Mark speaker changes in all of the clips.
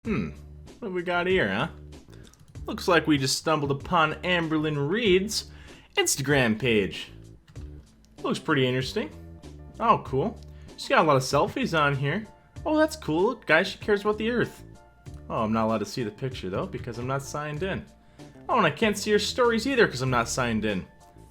Speaker 1: What have we got here, huh? Looks like we just stumbled upon Amberlynn Reid's Instagram page. Looks pretty interesting. Oh, cool. She's got a lot of selfies on here. Oh, that's cool. Guys, she cares about the earth. Oh, I'm not allowed to see the picture, though, because I'm not signed in. Oh, and I can't see her stories either because I'm not signed in.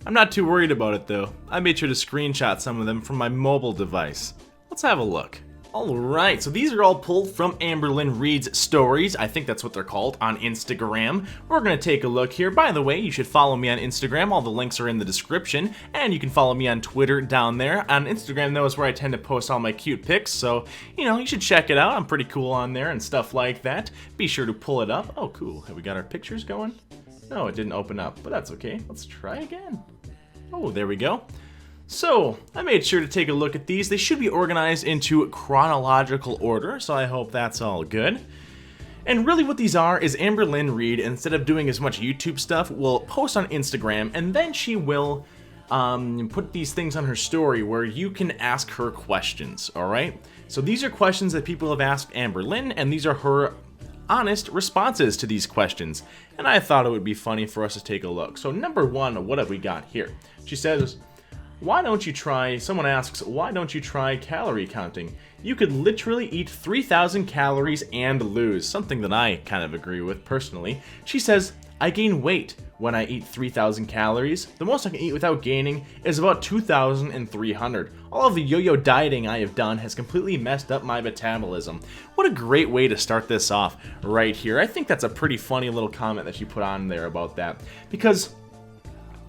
Speaker 1: I'm not too worried about it, though. I made sure to screenshot some of them from my mobile device. Let's have a look. Alright, so these are all pulled from Amberlynn Reid's stories. I think that's what they're called on Instagram. We're going to take a look here. By the way, you should follow me on Instagram. All the links are in the description. And you can follow me on Twitter down there. On Instagram, though, is where I tend to post all my cute pics. So, you should check it out. I'm pretty cool on there and stuff like that. Be sure to pull it up. Oh, cool. Have we got our pictures going? No, it didn't open up, but that's okay. Let's try again. Oh, there we go. So, I made sure to take a look at these. They should be organized into chronological order, so I hope that's all good. And really what these are is Amberlynn Reid, instead of doing as much YouTube stuff, will post on Instagram, and then she will put these things on her story where you can ask her questions, alright? So these are questions that people have asked Amberlynn, and these are her honest responses to these questions. And I thought it would be funny for us to take a look. So number one, what have we got here? She says, someone asks, why don't you try calorie counting? You could literally eat 3,000 calories and lose, something that I kind of agree with personally. She says, I gain weight when I eat 3,000 calories. The most I can eat without gaining is about 2,300. All of the yo-yo dieting I have done has completely messed up my metabolism. What a great way to start this off right here. I think that's a pretty funny little comment that she put on there about that, because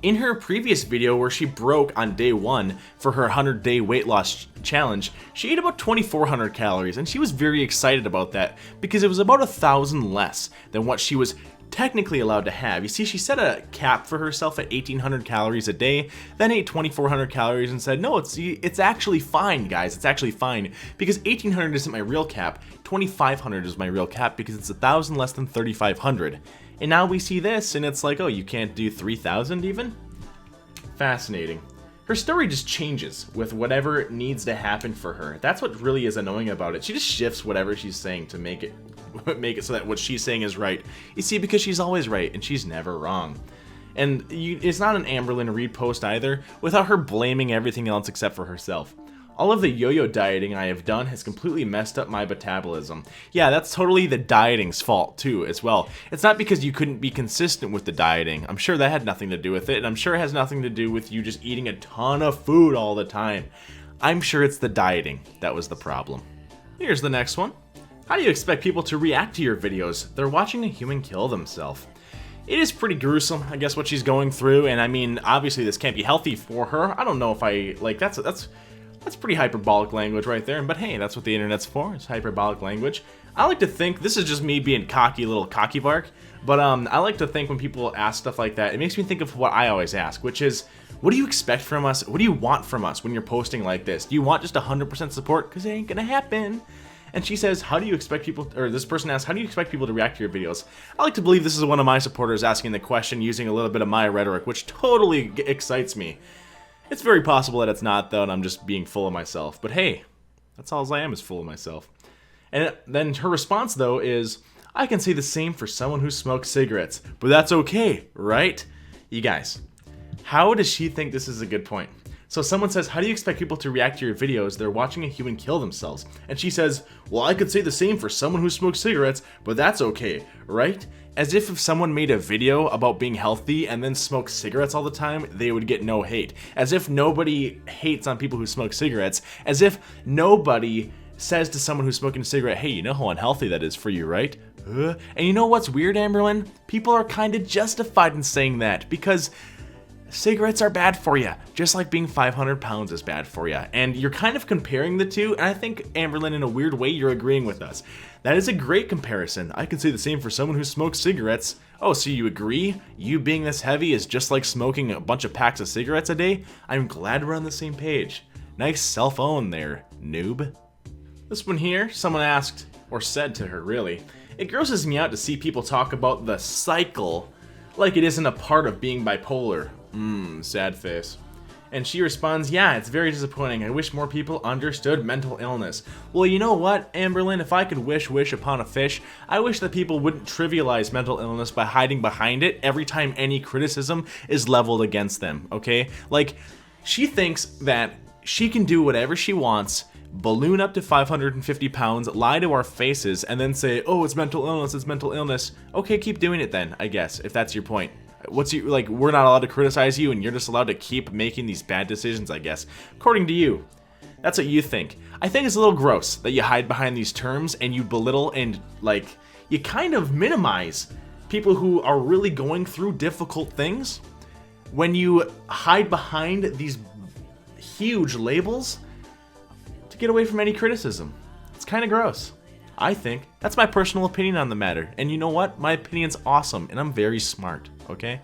Speaker 1: in her previous video where she broke on day 1 for her 100-day weight loss challenge, she ate about 2,400 calories, and she was very excited about that because it was about 1,000 less than what she was technically allowed to have. You see, she set a cap for herself at 1,800 calories a day, then ate 2,400 calories and said, no, it's actually fine, guys, it's actually fine, because 1,800 isn't my real cap, 2,500 is my real cap because it's 1,000 less than 3,500. And now we see this, and it's like, oh, you can't do 3,000 even? Fascinating. Her story just changes with whatever needs to happen for her. That's what really is annoying about it. She just shifts whatever she's saying to make it so that what she's saying is right. You see, because she's always right, and she's never wrong. And it's not an Amberlynn Reid post either, without her blaming everything else except for herself. All of the yo-yo dieting I have done has completely messed up my metabolism. Yeah, that's totally the dieting's fault too, as well. It's not because you couldn't be consistent with the dieting. I'm sure that had nothing to do with it, and I'm sure it has nothing to do with you just eating a ton of food all the time. I'm sure it's the dieting that was the problem. Here's the next one. How do you expect people to react to your videos? They're watching a human kill themselves. It is pretty gruesome, I guess, what she's going through, and I mean, obviously this can't be healthy for her. I don't know if that's pretty hyperbolic language right there, but hey, that's what the internet's for, is hyperbolic language. I like to think, this is just me being little cocky bark, but I like to think when people ask stuff like that, it makes me think of what I always ask, which is, what do you expect from us? What do you want from us when you're posting like this? Do you want just 100% support? Because it ain't gonna happen. And she says, this person asks, how do you expect people to react to your videos? I like to believe this is one of my supporters asking the question using a little bit of my rhetoric, which totally excites me. It's very possible that it's not, though, and I'm just being full of myself. But hey, that's all I am, is full of myself. And then her response, though, is, I can say the same for someone who smokes cigarettes, but that's okay, right? You guys, how does she think this is a good point? So someone says, how do you expect people to react to your videos? They're watching a human kill themselves. And she says, well, I could say the same for someone who smokes cigarettes, but that's okay, right? As if someone made a video about being healthy and then smoked cigarettes all the time, they would get no hate. As if nobody hates on people who smoke cigarettes. As if nobody says to someone who's smoking a cigarette, hey, you know how unhealthy that is for you, right? And you know what's weird, Amberlynn? People are kind of justified in saying that, because cigarettes are bad for you, just like being 500 pounds is bad for you. And you're kind of comparing the two, and I think, Amberlynn, in a weird way, you're agreeing with us. That is a great comparison. I can say the same for someone who smokes cigarettes. Oh, so you agree? You being this heavy is just like smoking a bunch of packs of cigarettes a day? I'm glad we're on the same page. Nice self-own there, noob. This one here, someone asked, or said to her, really, it grosses me out to see people talk about the cycle like it isn't a part of being bipolar. Sad face. And she responds, yeah, it's very disappointing. I wish more people understood mental illness. Well, you know what, Amberlynn, if I could wish upon a fish, I wish that people wouldn't trivialize mental illness by hiding behind it every time any criticism is leveled against them, okay? Like, she thinks that she can do whatever she wants, balloon up to 550 pounds, lie to our faces, and then say, oh, it's mental illness, it's mental illness. Okay, keep doing it then, I guess, if that's your point. What's you like? We're not allowed to criticize you, and you're just allowed to keep making these bad decisions, I guess. According to you, that's what you think. I think it's a little gross that you hide behind these terms and you belittle and like you kind of minimize people who are really going through difficult things. When you hide behind these huge labels to get away from any criticism, it's kind of gross. I think. That's my personal opinion on the matter. And you know what? My opinion's awesome, and I'm very smart, okay?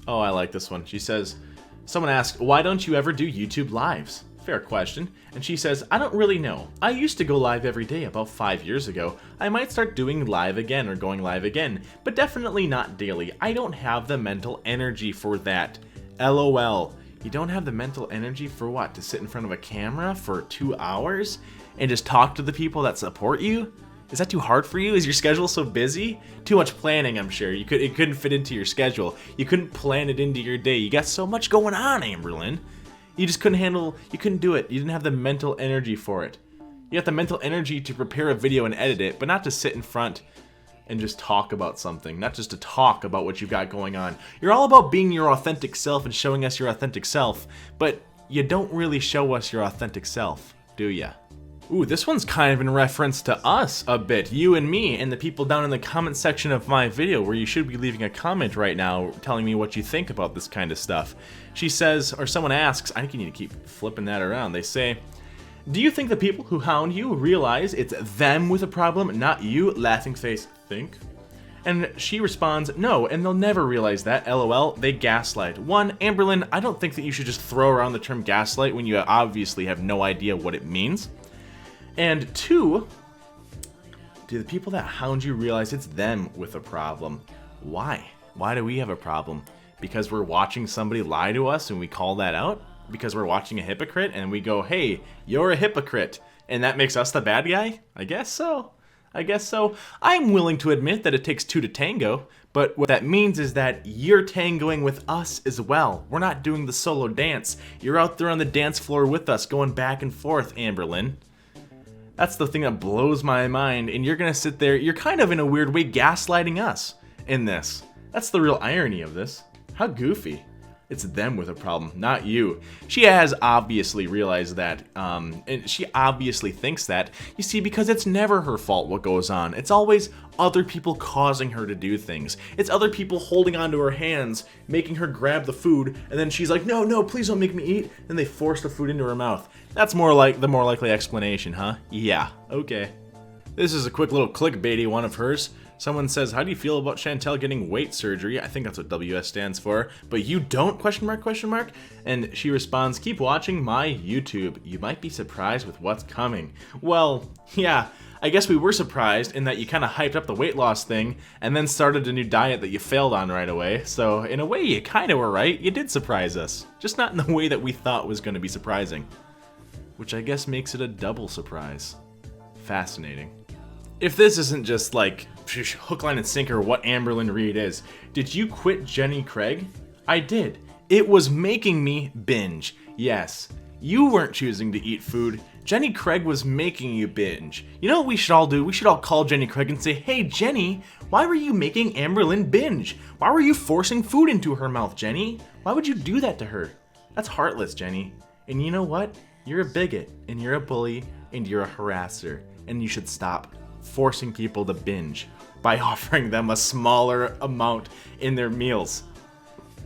Speaker 1: Oh, I like this one. She says, someone asked, why don't you ever do YouTube lives? Fair question. And she says, I don't really know. I used to go live every day about 5 years ago. I might start doing live again or going live again, but definitely not daily. I don't have the mental energy for that. LOL. You don't have the mental energy for what? To sit in front of a camera for 2 hours and just talk to the people that support you? Is that too hard for you? Is your schedule so busy? Too much planning, I'm sure. It couldn't fit into your schedule. You couldn't plan it into your day. You got so much going on, Amberlynn. You just couldn't you couldn't do it. You didn't have the mental energy for it. You got the mental energy to prepare a video and edit it, but not to sit in front and just talk about something. Not just to talk about what you've got going on. You're all about being your authentic self and showing us your authentic self, but you don't really show us your authentic self, do ya? Ooh, this one's kind of in reference to us a bit, you and me, and the people down in the comment section of my video, where you should be leaving a comment right now telling me what you think about this kind of stuff. She says, or someone asks, I think you need to keep flipping that around. They say, do you think the people who hound you realize it's them with a problem, not you? Laughing face, think? And she responds, no, and they'll never realize that, LOL, they gaslight. One, Amberlynn, I don't think that you should just throw around the term gaslight when you obviously have no idea what it means. And two, do the people that hound you realize it's them with a problem? Why? Why do we have a problem? Because we're watching somebody lie to us and we call that out? Because we're watching a hypocrite and we go, hey, you're a hypocrite, and that makes us the bad guy? I guess so. I guess so. I'm willing to admit that it takes two to tango, but what that means is that you're tangoing with us as well. We're not doing the solo dance. You're out there on the dance floor with us, going back and forth, Amberlynn. That's the thing that blows my mind, and you're gonna sit there, you're kind of in a weird way gaslighting us in this. That's the real irony of this. How goofy. It's them with a problem, not you. She has obviously realized that, and she obviously thinks that, you see, because it's never her fault what goes on. It's always other people causing her to do things. It's other people holding onto her hands, making her grab the food, and then she's like, no, no, please don't make me eat, and they force the food into her mouth. That's more like the more likely explanation, huh? Yeah, okay. This is a quick little clickbaity one of hers. Someone says, how do you feel about Chantel getting weight surgery? I think that's what WS stands for. But you don't, question mark, question mark? And she responds, keep watching my YouTube. You might be surprised with what's coming. Well, yeah, I guess we were surprised in that you kind of hyped up the weight loss thing and then started a new diet that you failed on right away. So in a way, you kind of were right. You did surprise us. Just not in the way that we thought was going to be surprising. Which I guess makes it a double surprise. Fascinating. If this isn't just like hook, line, and sinker what Amberlynn Reid is, did you quit Jenny Craig? I did. It was making me binge. Yes, you weren't choosing to eat food. Jenny Craig was making you binge. You know what we should all do? We should all call Jenny Craig and say, hey Jenny, why were you making Amberlynn binge? Why were you forcing food into her mouth, Jenny? Why would you do that to her? That's heartless, Jenny. And you know what? You're a bigot, and you're a bully, and you're a harasser, and you should stop forcing people to binge by offering them a smaller amount in their meals.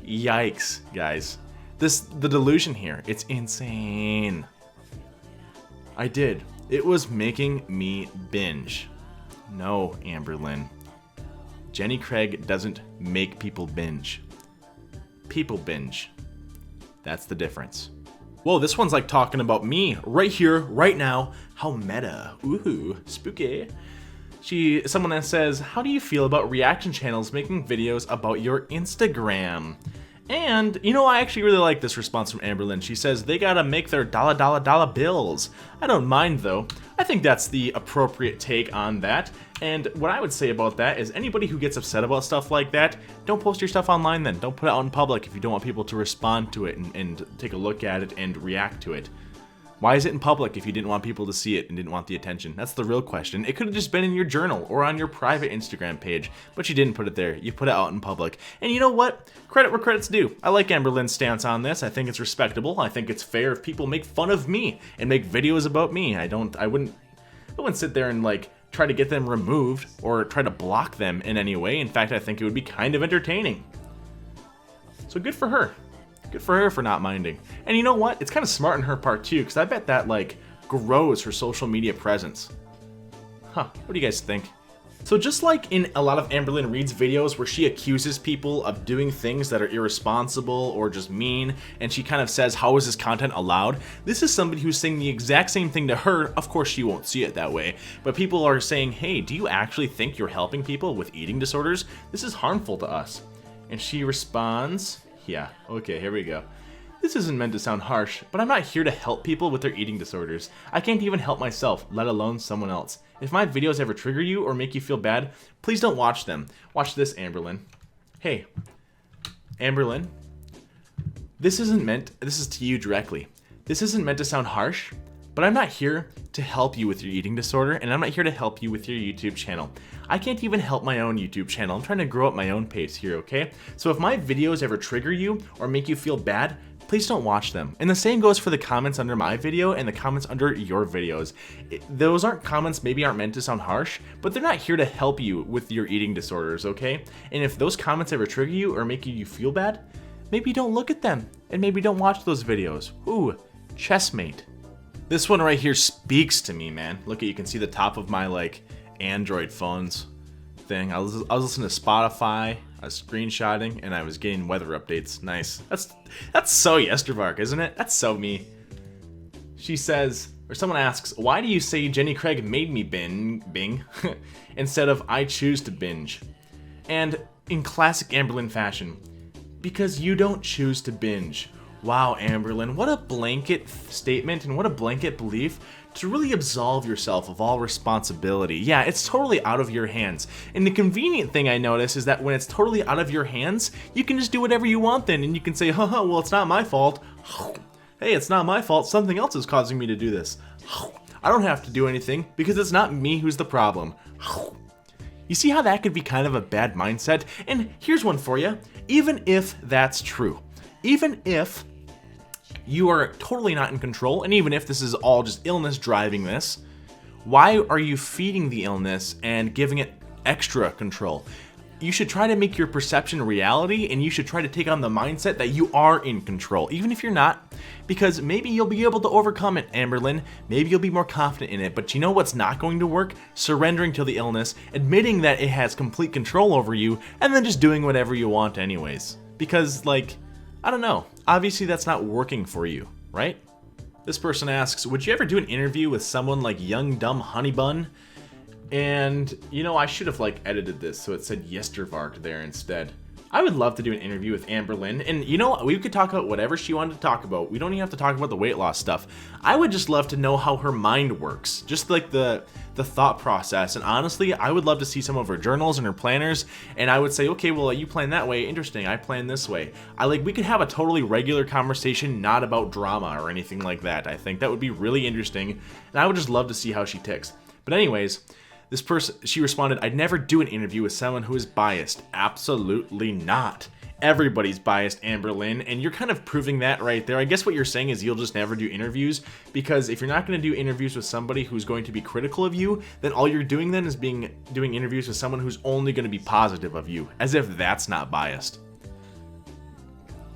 Speaker 1: Yikes, guys. The delusion here, it's insane. I did. It was making me binge. No, Amberlynn. Jenny Craig doesn't make people binge. People binge. That's the difference. Whoa, this one's like talking about me right here, right now. How meta. Ooh, spooky. Someone that says, how do you feel about reaction channels making videos about your Instagram? And, you know, I actually really like this response from Amberlynn. She says, they gotta make their dollar bills. I don't mind, though. I think that's the appropriate take on that. And what I would say about that is anybody who gets upset about stuff like that, don't post your stuff online then. Don't put it out in public if you don't want people to respond to it and take a look at it and react to it. Why is it in public if you didn't want people to see it and didn't want the attention? That's the real question. It could have just been in your journal or on your private Instagram page, but you didn't put it there. You put it out in public. And you know what? Credit where credit's due. I like Amberlynn's stance on this. I think it's respectable. I think it's fair if people make fun of me and make videos about me. I wouldn't sit there and like try to get them removed or try to block them in any way. In fact, I think it would be kind of entertaining. So good for her. Good for her for not minding. And you know what? It's kind of smart on her part too, because I bet that like grows her social media presence. Huh, what do you guys think? So just like in a lot of Amberlynn Reid's videos where she accuses people of doing things that are irresponsible or just mean, and she kind of says, how is this content allowed? This is somebody who's saying the exact same thing to her. Of course, she won't see it that way, but people are saying, hey, do you actually think you're helping people with eating disorders? This is harmful to us. And she responds, yeah, okay, here we go. This isn't meant to sound harsh, but I'm not here to help people with their eating disorders. I can't even help myself, let alone someone else. If my videos ever trigger you or make you feel bad, please don't watch them. Watch this, Amberlynn. Hey, Amberlynn, this is to you directly. This isn't meant to sound harsh, but I'm not here to help you with your eating disorder, and I'm not here to help you with your YouTube channel. I can't even help my own YouTube channel. I'm trying to grow at my own pace here, okay? So if my videos ever trigger you or make you feel bad, please don't watch them. And the same goes for the comments under my video and the comments under your videos. Those comments maybe aren't meant to sound harsh, but they're not here to help you with your eating disorders, okay? And if those comments ever trigger you or make you feel bad, maybe don't look at them and maybe don't watch those videos. Ooh, chessmate. This one right here speaks to me, man. Look, you can see the top of my like Android phone's thing. I was listening to Spotify, I was screenshotting, and I was getting weather updates. Nice. That's so Varke, isn't it? That's so me. She says, or someone asks, why do you say Jenny Craig made me bing instead of I choose to binge? And in classic Amberlynn fashion, because you don't choose to binge. Wow, Amberlynn, what a blanket statement and what a blanket belief to really absolve yourself of all responsibility. Yeah, it's totally out of your hands. And the convenient thing I notice is that when it's totally out of your hands, you can just do whatever you want then, and you can say, haha, well, it's not my fault. Hey, it's not my fault. Something else is causing me to do this. I don't have to do anything because it's not me who's the problem. You see how that could be kind of a bad mindset? And here's one for you. Even if that's true, even if you are totally not in control, and even if this is all just illness driving this, why are you feeding the illness and giving it extra control? You should try to make your perception reality, and you should try to take on the mindset that you are in control, even if you're not, because maybe you'll be able to overcome it, Amberlynn. Maybe you'll be more confident in it, but you know what's not going to work? Surrendering to the illness, admitting that it has complete control over you, and then just doing whatever you want anyways. Because, like, I don't know. Obviously, that's not working for you, right? This person asks, would you ever do an interview with someone like Young Dumb Honey Bun? And, you know, I should have, like, edited this so it said Varke there instead. I would love to do an interview with Amberlynn, and, you know, we could talk about whatever she wanted to talk about. We don't even have to talk about the weight loss stuff. I would just love to know how her mind works, just like the thought process. And honestly, I would love to see some of her journals and her planners, and I would say, okay, well, you plan that way, interesting, I plan this way. We could have a totally regular conversation, not about drama or anything like that. I think that would be really interesting, and I would just love to see how she ticks. But anyways, this person, she responded, I'd never do an interview with someone who is biased. Absolutely not. Everybody's biased, Amberlynn, and you're kind of proving that right there. I guess what you're saying is you'll just never do interviews, because if you're not going to do interviews with somebody who's going to be critical of you, then all you're doing then is doing interviews with someone who's only going to be positive of you, as if that's not biased.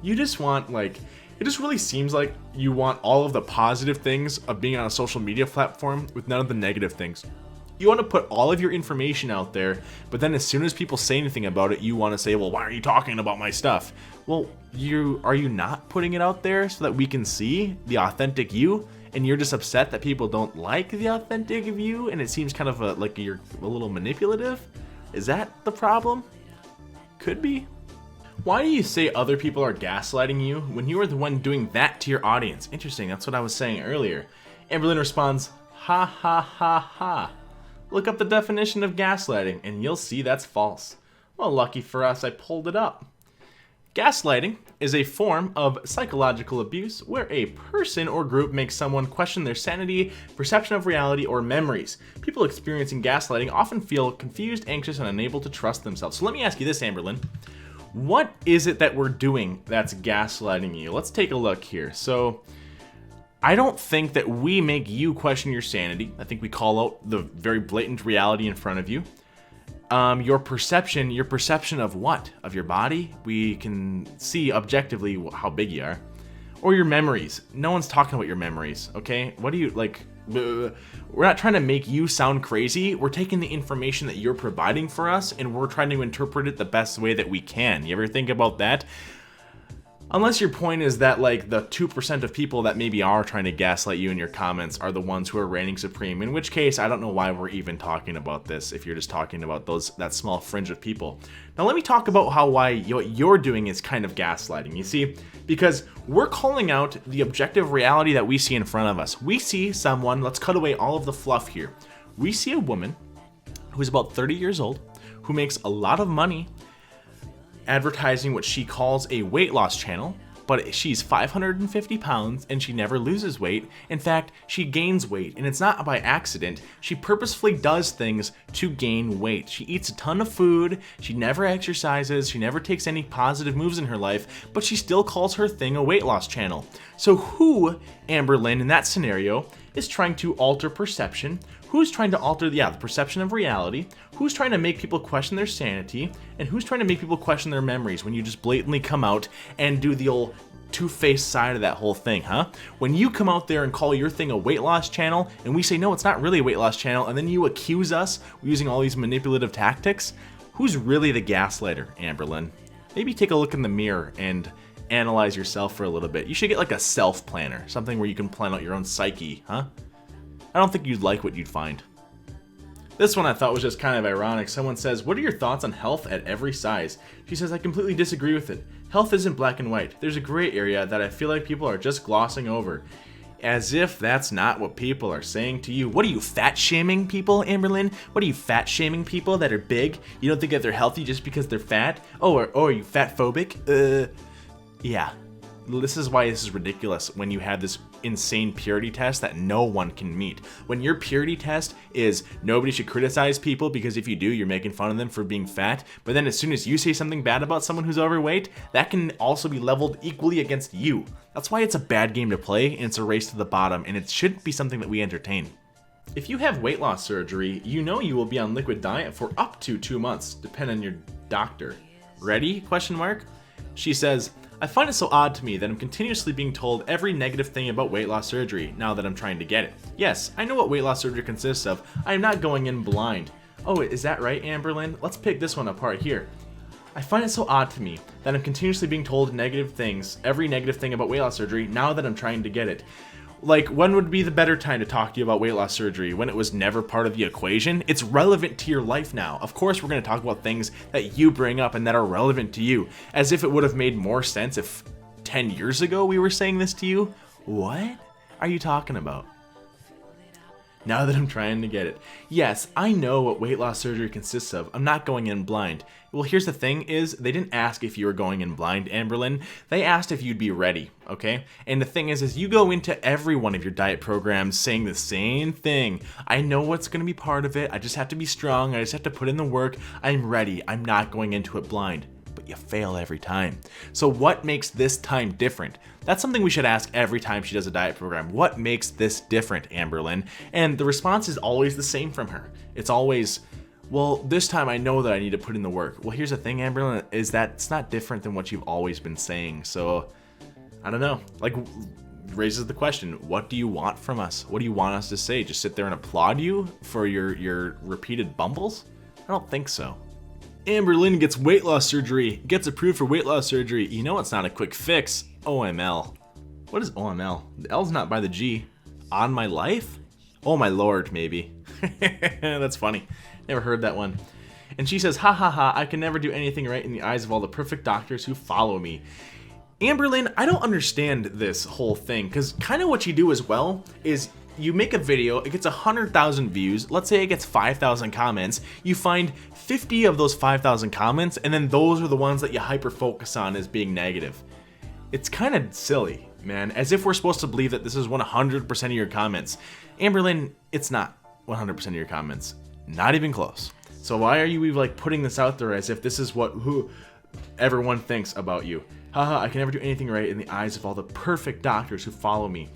Speaker 1: You just want, like, it just really seems like you want all of the positive things of being on a social media platform with none of the negative things. You want to put all of your information out there, but then as soon as people say anything about it, you want to say, well, why are you talking about my stuff? Well, are you not putting it out there so that we can see the authentic you? And you're just upset that people don't like the authentic you, and it seems kind of like you're a little manipulative? Is that the problem? Could be. Why do you say other people are gaslighting you when you are the one doing that to your audience? Interesting, that's what I was saying earlier. Amberlynn responds, ha ha ha ha. Look up the definition of gaslighting and you'll see that's false. Well, lucky for us, I pulled it up. Gaslighting is a form of psychological abuse where a person or group makes someone question their sanity, perception of reality, or memories. People experiencing gaslighting often feel confused, anxious, and unable to trust themselves. So let me ask you this, Amberlynn. What is it that we're doing that's gaslighting you? Let's take a look here. So I don't think that we make you question your sanity. I think we call out the very blatant reality in front of you. Your perception of what? Of your body? We can see objectively how big you are. Or your memories. No one's talking about your memories, okay? What do you, like, we're not trying to make you sound crazy. We're taking the information that you're providing for us and we're trying to interpret it the best way that we can. You ever think about that? Unless your point is that, like, the 2% of people that maybe are trying to gaslight you in your comments are the ones who are reigning supreme, in which case I don't know why we're even talking about this if you're just talking about that small fringe of people. Now let me talk about what you're doing is kind of gaslighting, you see? Because we're calling out the objective reality that we see in front of us. We see someone, let's cut away all of the fluff here. We see a woman who's about 30 years old, who makes a lot of money advertising what she calls a weight loss channel, but she's 550 pounds and she never loses weight. In fact, she gains weight, and it's not by accident. She purposefully does things to gain weight. She eats a ton of food, she never exercises, she never takes any positive moves in her life, but she still calls her thing a weight loss channel. So who, Amberlynn, in that scenario, is trying to alter perception? Who's trying to alter, the perception of reality? Who's trying to make people question their sanity? And who's trying to make people question their memories when you just blatantly come out and do the old two-faced side of that whole thing, huh? When you come out there and call your thing a weight loss channel, and we say, no, it's not really a weight loss channel, and then you accuse us using all these manipulative tactics, who's really the gaslighter, Amberlynn? Maybe take a look in the mirror and analyze yourself for a little bit. You should get like a self planner, something where you can plan out your own psyche, huh? I don't think you'd like what you'd find. This one I thought was just kind of ironic. Someone says, what are your thoughts on health at every size? She says, I completely disagree with it. Health isn't black and white. There's a gray area that I feel like people are just glossing over. As if that's not what people are saying to you. What are you, fat shaming people, Amberlynn? What are you, fat shaming people that are big? You don't think that they're healthy just because they're fat? Oh, are you fat phobic? Yeah. This is why this is ridiculous when you have this insane purity test that no one can meet. When your purity test is nobody should criticize people because if you do, you're making fun of them for being fat, but then as soon as you say something bad about someone who's overweight, that can also be leveled equally against you. That's why it's a bad game to play and it's a race to the bottom, and it shouldn't be something that we entertain. If you have weight loss surgery, you know you will be on liquid diet for up to 2 months, depending on your doctor. Ready? Question mark. She says, I find it so odd to me that I'm continuously being told every negative thing about weight loss surgery now that I'm trying to get it. Yes, I know what weight loss surgery consists of. I am not going in blind. Oh, is that right, Amberlynn? Let's pick this one apart here. I find it so odd to me that I'm continuously being told negative things, every negative thing about weight loss surgery now that I'm trying to get it. Like, when would be the better time to talk to you about weight loss surgery? When it was never part of the equation? It's relevant to your life now. Of course, we're going to talk about things that you bring up and that are relevant to you, as if it would have made more sense if 10 years ago we were saying this to you. What are you talking about? Now that I'm trying to get it. Yes, I know what weight loss surgery consists of. I'm not going in blind. Well, here's the thing is, they didn't ask if you were going in blind, Amberlynn. They asked if you'd be ready, okay? And the thing is you go into every one of your diet programs saying the same thing. I know what's going to be part of it. I just have to be strong. I just have to put in the work. I'm ready. I'm not going into it blind. But you fail every time. So what makes this time different? That's something we should ask every time she does a diet program. What makes this different, Amberlynn? And the response is always the same from her. It's always, well, this time I know that I need to put in the work. Well, here's the thing, Amberlynn, is that it's not different than what you've always been saying. So, I don't know. Like, raises the question, what do you want from us? What do you want us to say? Just sit there and applaud you for your repeated bumbles? I don't think so. Amberlynn gets weight loss surgery, gets approved for weight loss surgery. You know it's not a quick fix. OML. What is OML? The L's not by the G. On my life? Oh my lord, maybe. That's funny. Never heard that one. And she says, ha ha ha, I can never do anything right in the eyes of all the perfect doctors who follow me. Amberlynn, I don't understand this whole thing, because kind of what you do as well is you make a video, it gets 100,000 views, let's say it gets 5,000 comments, you find 50 of those 5,000 comments, and then those are the ones that you hyper focus on as being negative. It's kind of silly, man, as if we're supposed to believe that this is 100% of your comments. Amberlynn, it's not 100% of your comments, not even close. So why are you even like putting this out there as if this is what everyone thinks about you? Haha, I can never do anything right in the eyes of all the perfect doctors who follow me.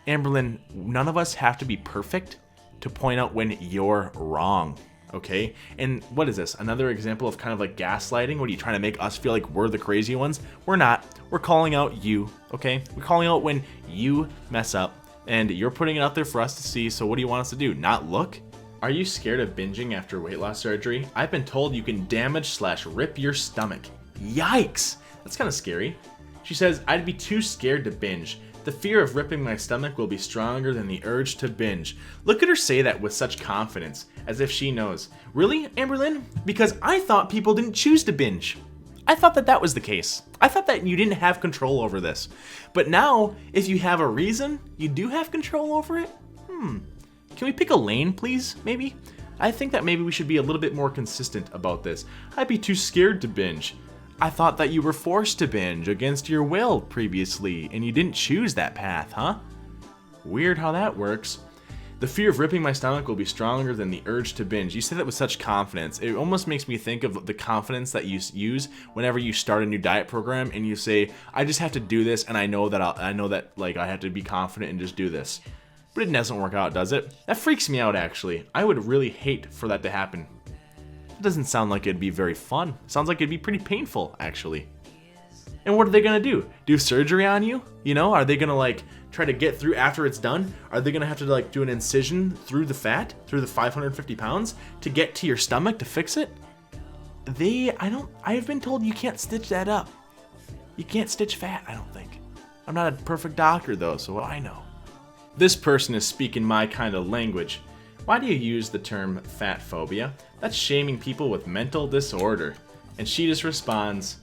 Speaker 1: Amberlynn, none of us have to be perfect to point out when you're wrong, okay? And what is this? Another example of kind of like gaslighting? What are you trying to make us feel like we're the crazy ones? We're not. We're calling out you, okay? We're calling out when you mess up, and you're putting it out there for us to see, so what do you want us to do? Not look? Are you scared of binging after weight loss surgery? I've been told you can damage/rip your stomach. Yikes! That's kind of scary. She says, I'd be too scared to binge. The fear of ripping my stomach will be stronger than the urge to binge. Look at her say that with such confidence, as if she knows. Really, Amberlynn? Because I thought people didn't choose to binge. I thought that was the case. I thought that you didn't have control over this. But now, if you have a reason, you do have control over it? Can we pick a lane, please, maybe? I think that maybe we should be a little bit more consistent about this. I'd be too scared to binge. I thought that you were forced to binge against your will previously, and you didn't choose that path, huh? Weird how that works. The fear of ripping my stomach will be stronger than the urge to binge. You say that with such confidence. It almost makes me think of the confidence that you use whenever you start a new diet program and you say, I just have to do this, and I know that like I have to be confident and just do this. But it doesn't work out, does it? That freaks me out, actually. I would really hate for that to happen. It doesn't sound like it'd be very fun. Sounds like it'd be pretty painful, actually. And what are they gonna do? Do surgery on you? You know, are they gonna like try to get through after it's done? Are they gonna have to like do an incision through the fat, through the 550 pounds to get to your stomach to fix it? I've been told you can't stitch that up. You can't stitch fat, I don't think. I'm not a perfect doctor though, so what do I know? This person is speaking my kind of language. Why do you use the term fat phobia? That's shaming people with mental disorder. And she just responds,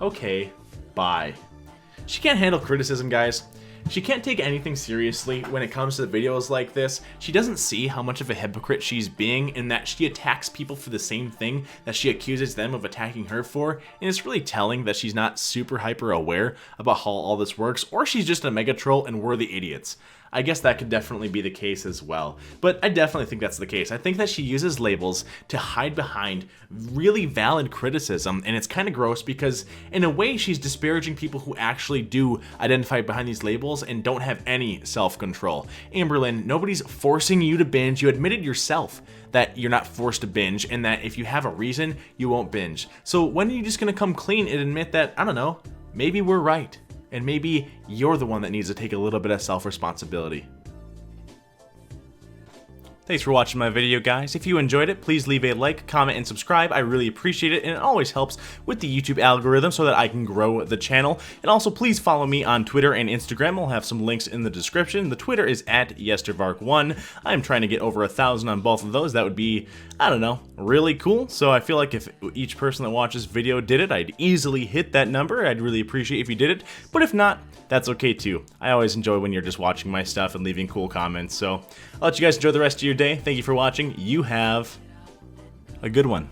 Speaker 1: okay, bye. She can't handle criticism, guys. She can't take anything seriously when it comes to videos like this. She doesn't see how much of a hypocrite she's being and that she attacks people for the same thing that she accuses them of attacking her for. And it's really telling that she's not super hyper aware about how all this works, or she's just a mega troll and we're the idiots. I guess that could definitely be the case as well. But I definitely think that's the case. I think that she uses labels to hide behind really valid criticism, and it's kind of gross because in a way she's disparaging people who actually do identify behind these labels and don't have any self-control. Amberlynn, nobody's forcing you to binge. You admitted yourself that you're not forced to binge and that if you have a reason, you won't binge. So when are you just gonna come clean and admit that, I don't know, maybe we're right? And maybe you're the one that needs to take a little bit of self-responsibility. Thanks for watching my video, guys. If you enjoyed it, please leave a like, comment, and subscribe. I really appreciate it, and it always helps with the YouTube algorithm so that I can grow the channel. And also, please follow me on Twitter and Instagram. I'll have some links in the description. The Twitter is @yestervark1. I'm trying to get over 1,000 on both of those. That would be, I don't know, really cool. So I feel like if each person that watches this video did it, I'd easily hit that number. I'd really appreciate if you did it. But if not, that's okay too. I always enjoy when you're just watching my stuff and leaving cool comments. So I'll let you guys enjoy the rest of your day. Thank you for watching. You have a good one.